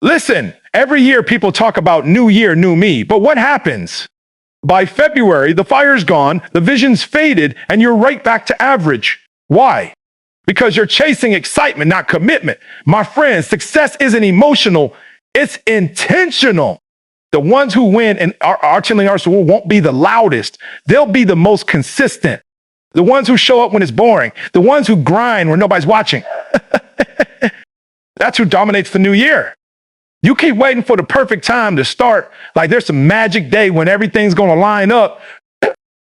Listen, every year people talk about new year, new me, but what happens? By February, the fire's gone, the vision's faded, and you're right back to average. Why? Because you're chasing excitement, not commitment. My friends, success isn't emotional, it's intentional. The ones who win in our Chilling Arsenal won't be the loudest. They'll be the most consistent. The ones who show up when it's boring. The ones who grind when nobody's watching. That's who dominates the new year. You keep waiting for the perfect time to start. Like there's some magic day when everything's going to line up,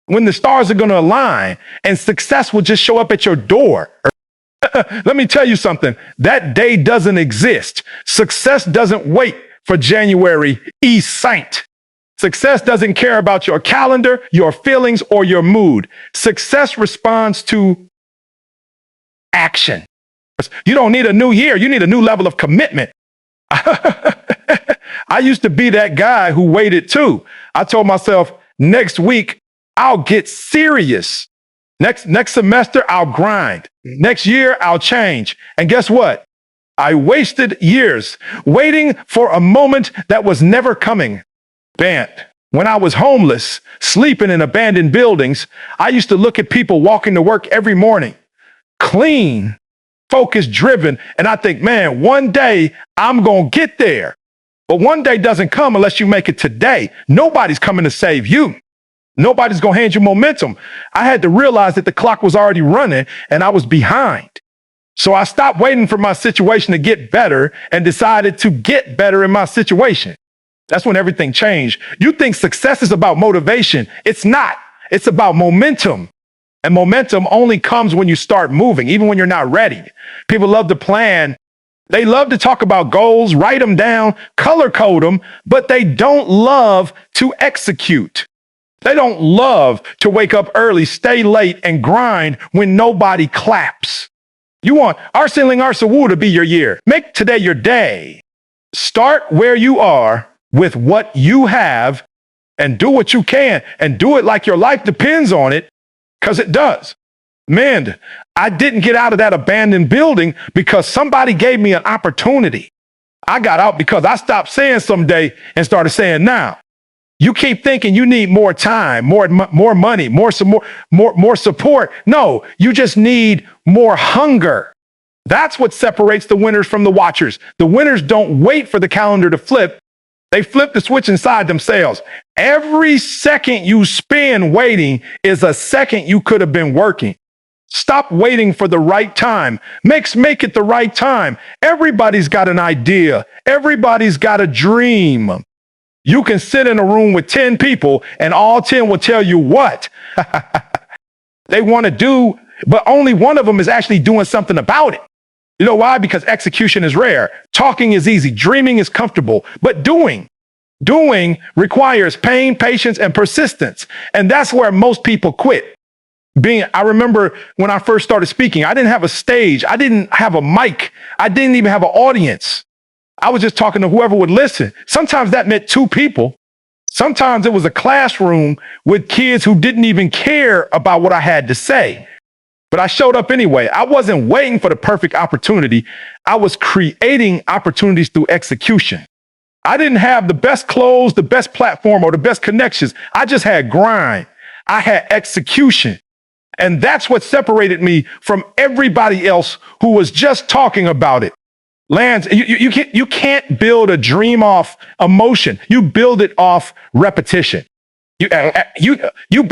when the stars are going to align, and success will just show up at your door. Let me tell you something. That day doesn't exist. Success doesn't wait for January East Saint. Success doesn't care about your calendar, your feelings, or your mood. Success responds to action. You don't need a new year. You need a new level of commitment. I used to be that guy who waited too. I told myself, next week, I'll get serious. Next semester, I'll grind. Next year, I'll change. And guess what? I wasted years waiting for a moment that was never coming. Bant. When I was homeless, sleeping in abandoned buildings, I used to look at people walking to work every morning, clean, focused, driven, and I think, man, one day I'm going to get there. But one day doesn't come unless you make it today. Nobody's coming to save you. Nobody's going to hand you momentum. I had to realize that the clock was already running and I was behind. So I stopped waiting for my situation to get better and decided to get better in my situation. That's when everything changed. You think success is about motivation. It's not. It's about momentum. And momentum only comes when you start moving, even when you're not ready. People love to plan. They love to talk about goals, write them down, color code them, but they don't love to execute. They don't love to wake up early, stay late, and grind when nobody claps. You want Arsenal Arsawu to be your year. Make today your day. Start where you are with what you have and do what you can and do it like your life depends on it, because it does. Man, I didn't get out of that abandoned building because somebody gave me an opportunity. I got out because I stopped saying someday and started saying now. You keep thinking you need more time, more money, more support. No, you just need more hunger. That's what separates the winners from the watchers. The winners don't wait for the calendar to flip. They flip the switch inside themselves. Every second you spend waiting is a second you could have been working. Stop waiting for the right time. Make it the right time. Everybody's got an idea. Everybody's got a dream. You can sit in a room with 10 people and all 10 will tell you what they want to do, but only one of them is actually doing something about it. You know why? Because execution is rare. Talking is easy. Dreaming is comfortable, but doing requires pain, patience, and persistence. And that's where most people quit. I remember when I first started speaking, I didn't have a stage. I didn't have a mic. I didn't even have an audience. I was just talking to whoever would listen. Sometimes that meant 2 people. Sometimes it was a classroom with kids who didn't even care about what I had to say. But I showed up anyway. I wasn't waiting for the perfect opportunity. I was creating opportunities through execution. I didn't have the best clothes, the best platform, or the best connections. I just had grind. I had execution. And that's what separated me from everybody else who was just talking about it. Lance, you can't build a dream off emotion. You build it off repetition. You build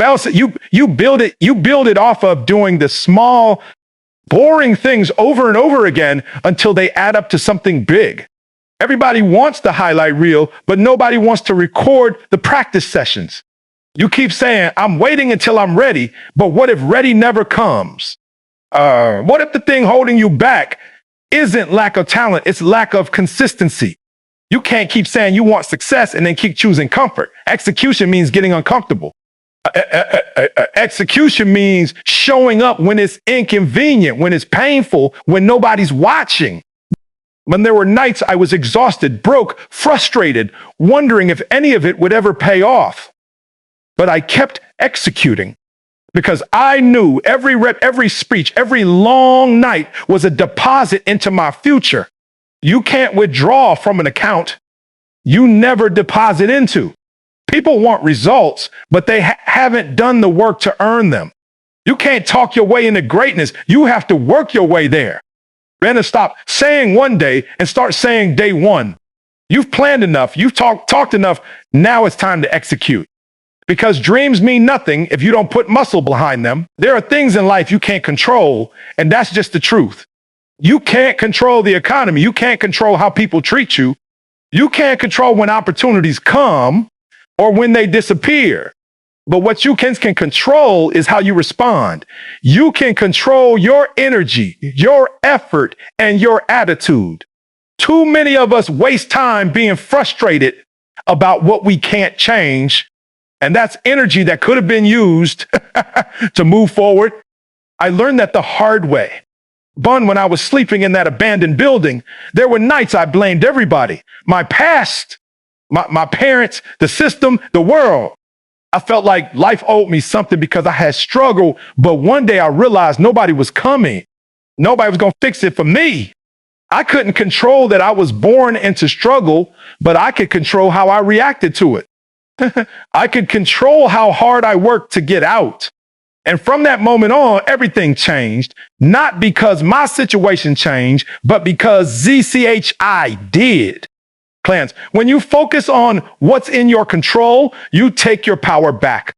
it off of doing the small, boring things over and over again until they add up to something big. Everybody wants the highlight reel, but nobody wants to record the practice sessions. You keep saying, I'm waiting until I'm ready, but what if ready never comes? What if the thing holding you back isn't lack of talent, it's lack of consistency? You can't keep saying you want success and then keep choosing comfort. Execution means getting uncomfortable. Execution means showing up when it's inconvenient, when it's painful, when nobody's watching. When there were nights I was exhausted, broke, frustrated, wondering if any of it would ever pay off. But I kept executing because I knew every rep, every speech, every long night was a deposit into my future. You can't withdraw from an account you never deposit into. People want results, but they haven't done the work to earn them. You can't talk your way into greatness. You have to work your way there. Better stop saying one day and start saying day one. You've planned enough. You've talked enough. Now it's time to execute. Because dreams mean nothing if you don't put muscle behind them. There are things in life you can't control, and that's just the truth. You can't control the economy. You can't control how people treat you. You can't control when opportunities come or when they disappear. But what you can control is how you respond. You can control your energy, your effort, and your attitude. Too many of us waste time being frustrated about what we can't change. And that's energy that could have been used to move forward. I learned that the hard way. When I was sleeping in that abandoned building, there were nights I blamed everybody. My past, my parents, the system, the world. I felt like life owed me something because I had struggled. But one day I realized nobody was coming. Nobody was going to fix it for me. I couldn't control that I was born into struggle, but I could control how I reacted to it. I could control how hard I worked to get out. And from that moment on, everything changed, not because my situation changed, but because ZCHI did. Clans, when you focus on what's in your control, you take your power back.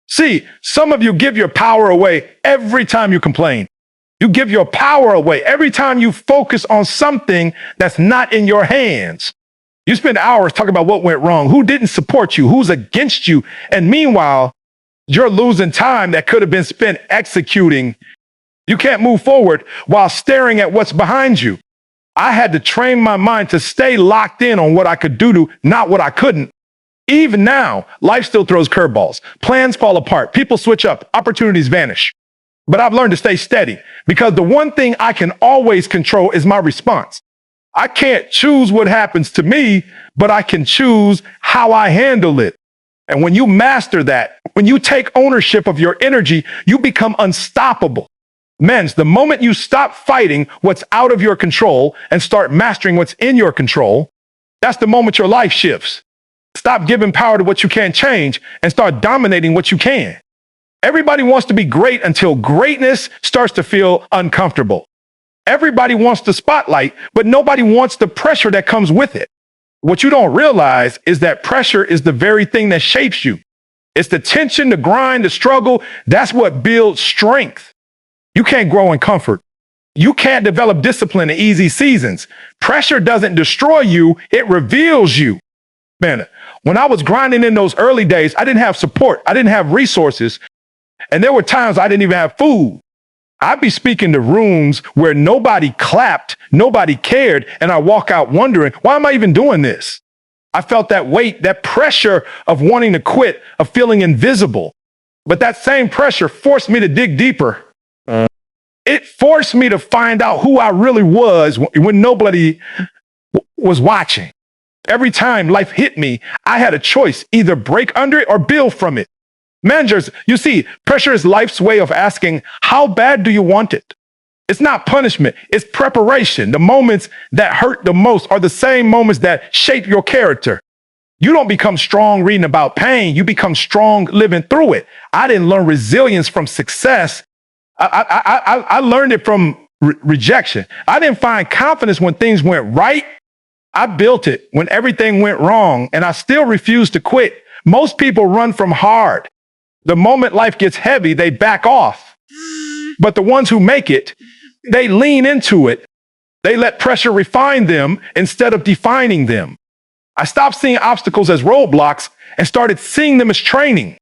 See, some of you give your power away every time you complain. You give your power away every time you focus on something that's not in your hands. You spend hours talking about what went wrong, who didn't support you, who's against you. And meanwhile, you're losing time that could have been spent executing. You can't move forward while staring at what's behind you. I had to train my mind to stay locked in on what I could do, not what I couldn't. Even now, life still throws curveballs. Plans fall apart. People switch up. Opportunities vanish. But I've learned to stay steady because the one thing I can always control is my response. I can't choose what happens to me, but I can choose how I handle it. And when you master that, when you take ownership of your energy, you become unstoppable. Men's, the moment you stop fighting what's out of your control and start mastering what's in your control, that's the moment your life shifts. Stop giving power to what you can't change and start dominating what you can. Everybody wants to be great until greatness starts to feel uncomfortable. Everybody wants the spotlight, but nobody wants the pressure that comes with it. What you don't realize is that pressure is the very thing that shapes you. It's the tension, the grind, the struggle. That's what builds strength. You can't grow in comfort. You can't develop discipline in easy seasons. Pressure doesn't destroy you. It reveals you. Man, when I was grinding in those early days, I didn't have support. I didn't have resources. And there were times I didn't even have food. I'd be speaking to rooms where nobody clapped, nobody cared, and I walk out wondering, why am I even doing this? I felt that weight, that pressure of wanting to quit, of feeling invisible. But that same pressure forced me to dig deeper. It forced me to find out who I really was when nobody was watching. Every time life hit me, I had a choice, either break under it or build from it. Managers, you see, pressure is life's way of asking, how bad do you want it? It's not punishment, it's preparation. The moments that hurt the most are the same moments that shape your character. You don't become strong reading about pain, you become strong living through it. I didn't learn resilience from success. I learned it from rejection. I didn't find confidence when things went right. I built it when everything went wrong, and I still refuse to quit. Most people run from hard. The moment life gets heavy, they back off. But the ones who make it, they lean into it. They let pressure refine them instead of defining them. I stopped seeing obstacles as roadblocks and started seeing them as training.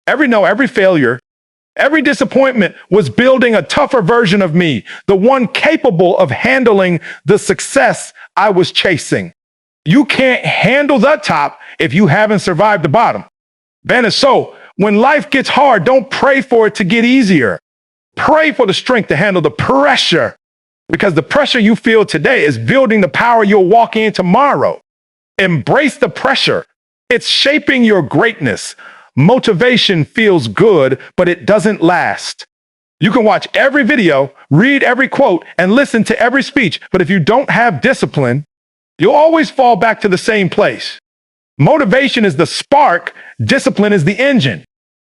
Every no, every failure, every disappointment was building a tougher version of me, the one capable of handling the success I was chasing. You can't handle the top if you haven't survived the bottom. So, when life gets hard, don't pray for it to get easier. Pray for the strength to handle the pressure, because the pressure you feel today is building the power you'll walk in tomorrow. Embrace the pressure. It's shaping your greatness. Motivation feels good, but it doesn't last. You can watch every video, read every quote, and listen to every speech, but if you don't have discipline, You'll always fall back to the same place. Motivation is the spark, discipline is the engine.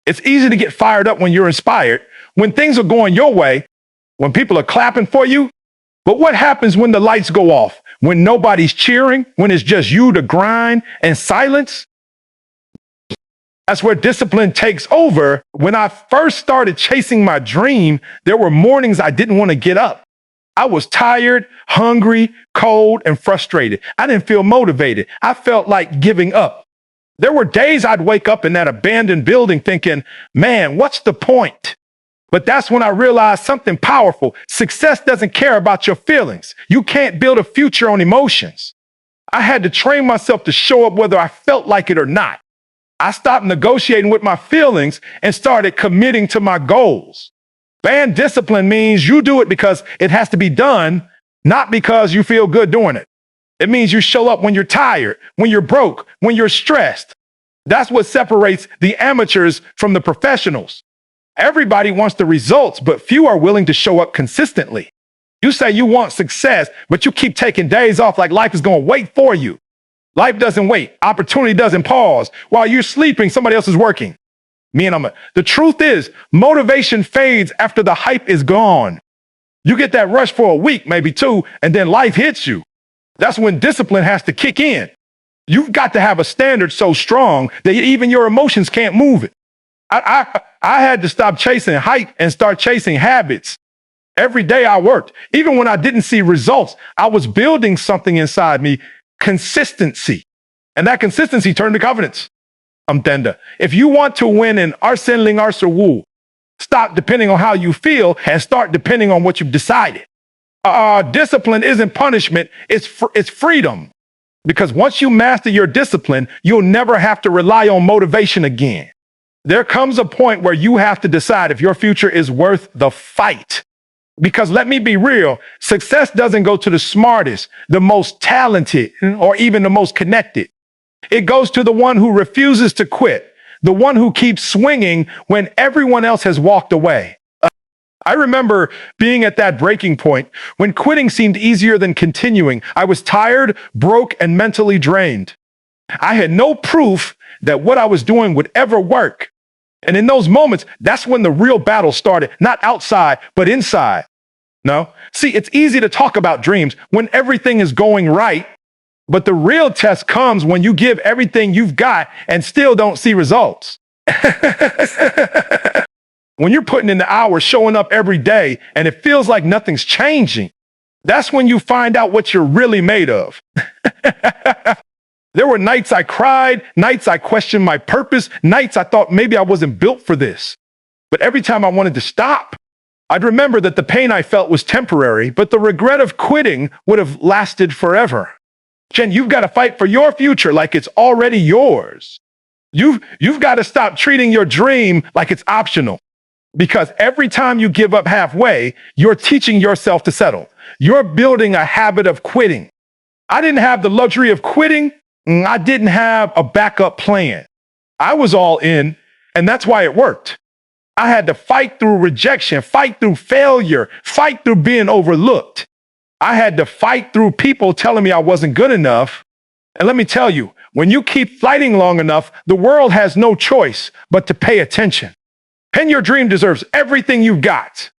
It's easy to get fired up when you're inspired, when things are going your way, when people are clapping for you. But what happens when the lights go off? When nobody's cheering? When it's just you, the grind, and silence? That's where discipline takes over. When I first started chasing my dream, there were mornings I didn't want to get up. I was tired, hungry, cold, and frustrated. I didn't feel motivated. I felt like giving up. There were days I'd wake up in that abandoned building thinking, man, what's the point? But that's when I realized something powerful. Success doesn't care about your feelings. You can't build a future on emotions. I had to train myself to show up whether I felt like it or not. I stopped negotiating with my feelings and started committing to my goals. Band discipline means you do it because it has to be done, not because you feel good doing it. It means you show up when you're tired, when you're broke, when you're stressed. That's what separates the amateurs from the professionals. Everybody wants the results, but few are willing to show up consistently. You say you want success, but you keep taking days off like life is going to wait for you. Life doesn't wait. Opportunity doesn't pause. While you're sleeping, somebody else is working. The truth is, motivation fades after the hype is gone. You get that rush for a week, maybe two, and then life hits you. That's when discipline has to kick in. You've got to have a standard so strong that even your emotions can't move it. I had to stop chasing hype and start chasing habits. Every day I worked, even when I didn't see results, I was building something inside me, consistency. And that consistency turned to confidence. If you want to win in Arsenling Arsawu, stop depending on how you feel and start depending on what you've decided. Discipline isn't punishment, it's freedom. Because once you master your discipline, you'll never have to rely on motivation again. There comes a point where you have to decide if your future is worth the fight. Because let me be real, success doesn't go to the smartest, the most talented, or even the most connected. It goes to the one who refuses to quit, the one who keeps swinging when everyone else has walked away. I remember being at that breaking point when quitting seemed easier than continuing. I was tired, broke, and mentally drained. I had no proof that what I was doing would ever work. And in those moments, that's when the real battle started, not outside, but inside. No? See, it's easy to talk about dreams when everything is going right, but the real test comes when you give everything you've got and still don't see results. When you're putting in the hours, showing up every day, and it feels like nothing's changing, that's when you find out what you're really made of. There were nights I cried, nights I questioned my purpose, nights I thought maybe I wasn't built for this. But every time I wanted to stop, I'd remember that the pain I felt was temporary, but the regret of quitting would have lasted forever. Jen, you've got to fight for your future like it's already yours. You've got to stop treating your dream like it's optional. Because every time you give up halfway, you're teaching yourself to settle. You're building a habit of quitting. I didn't have the luxury of quitting. I didn't have a backup plan. I was all in, and that's why it worked. I had to fight through rejection, fight through failure, fight through being overlooked. I had to fight through people telling me I wasn't good enough. And let me tell you, when you keep fighting long enough, the world has no choice but to pay attention. And your dream deserves everything you've got.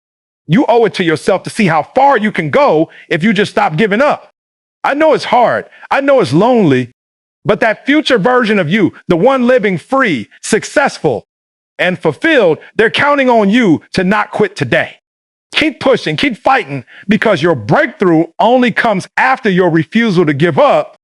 You owe it to yourself to see how far you can go if you just stop giving up. I know it's hard. I know it's lonely. But that future version of you, the one living free, successful, and fulfilled, they're counting on you to not quit today. Keep pushing, keep fighting, because your breakthrough only comes after your refusal to give up